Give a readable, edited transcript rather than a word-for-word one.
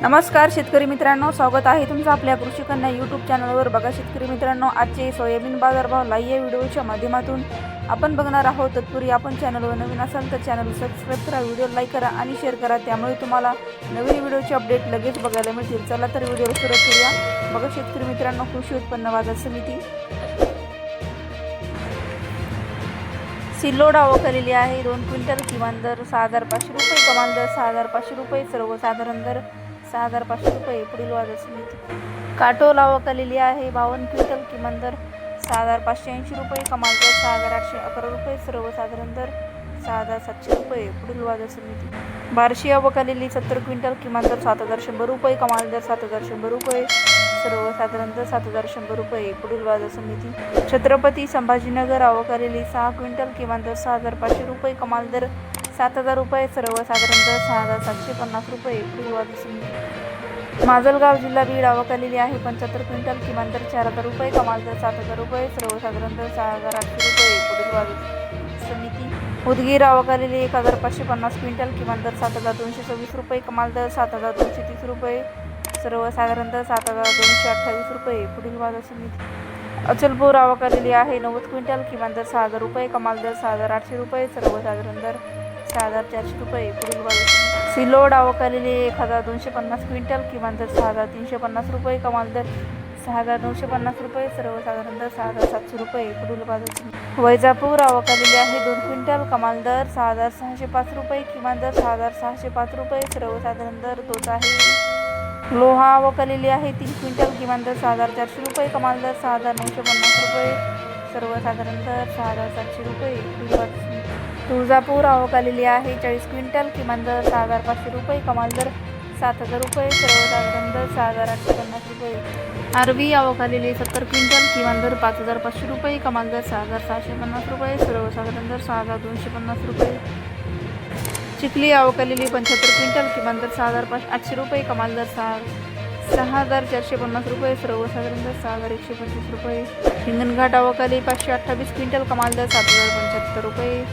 नमस्कार शेतकरी मित्रांनो, स्वागत आहे तुमचं आपल्या कृषी कन्या यूट्यूब चॅनलवर। बघा शेतकरी मित्रांनो, आजचे सोयाबीन बाजारभाव लाईव्ह या व्हिडिओच्या माध्यमातून आपण बघणार आहोत। तत्पूर्वी आपण चॅनलवर नवीन असाल तर चॅनल सबस्क्राइब करा, व्हिडिओ लाईक करा आणि शेअर करा, त्यामुळे तुम्हाला नवीन व्हिडिओचे अपडेट लगेच बघायला मिळतील। चला तर व्हिडिओ सुरू करूया। बघा शेतकरी मित्रांनो, कृषी उत्पन्न बाजार समिती सिल्लोड आवक आहे। 2 क्विंटल किमान दर 6500 रुपये, कमाल दर 6500 रुपये, सर्वसाधारण दर 6500 रुपये। पुढील बाजार समिती काटोल आवक आहे। 52 क्विंटल किमान दर 6580 रुपये, कमाल दर 6811 रुपये, सर्वसाधारण दर 6700 रुपये। पुढील बाजार समिती बार्शी आवक 70 क्विंटल किमान दर 7100 रुपये, कमाल दर 7100 रुपये, सर्वसाधारण दर 7100 रुपये। पुढील बाजार समिती छत्रपती संभाजीनगर आवक 6 क्विंटल किमान दर 6500 रुपये, कमाल दर 7000 रुपये, सर्वसाधारण दर 6750 रुपये। पुढील बाजार समिती माजलगाव जिल्हा बीड आवक आहे। 75 क्विंटल किमान दर 4000 रुपये, कमाल दर 7000 रुपये, सर्वसाधारण दर 6800 रुपये। पुढील बाजार समिती उदगीर आवक 1550 क्विंटल किमान दर 7226 रुपये, कमाल दर 7230 रुपये, सर्वसाधारण दर 7228 रुपये। पुढील बाजार समिती अचलपूर आवक आहे। 90 क्विंटल किमान दर 6000 रुपये, कमाल दर 6800 रुपये, सर्वसाधारण दर 6400 रुपये। पुढील बाजार समिती सिल्लोड आवक 1250 क्विंटल किमान दर 6350 रुपये, कमाल दर 6950 रुपये, सर्वसाधारण दर 6700 रुपये। पुढील बाजार समिती वैजापूर आवक आहे। 2 क्विंटल कमाल दर 6605 रुपये, किमान दर 6605 रुपये, सर्वसाधारण दर तोच आहे। लोहा आवक आहे। 3 क्विंटल किमान दर 6400 रुपये, कमाल दर 6950 रुपये, सर्वसाधारण दर 6700 रुपये। तुळजापूर आवक आहे। 40 क्विंटल किमान दर 6500 रुपये, कमाल दर 7000 रुपये, सर्वसाधारण दर 6850 रुपये। आरवी आवक आहे। 70 क्विंटल किमान दर 5500 रुपये, कमाल दर 6650 रुपये, सर्वसाधारण दर 6250 रुपये। चिखली आवक आहे। 75 क्विंटल किमान दर 6800 रुपये, कमाल दर 6450 रुपये, सर्वसाधारण दर 6125 रुपये। हिंगणघाट आवक आहे। 528 क्विंटल, कमाल दर 7075 रुपये,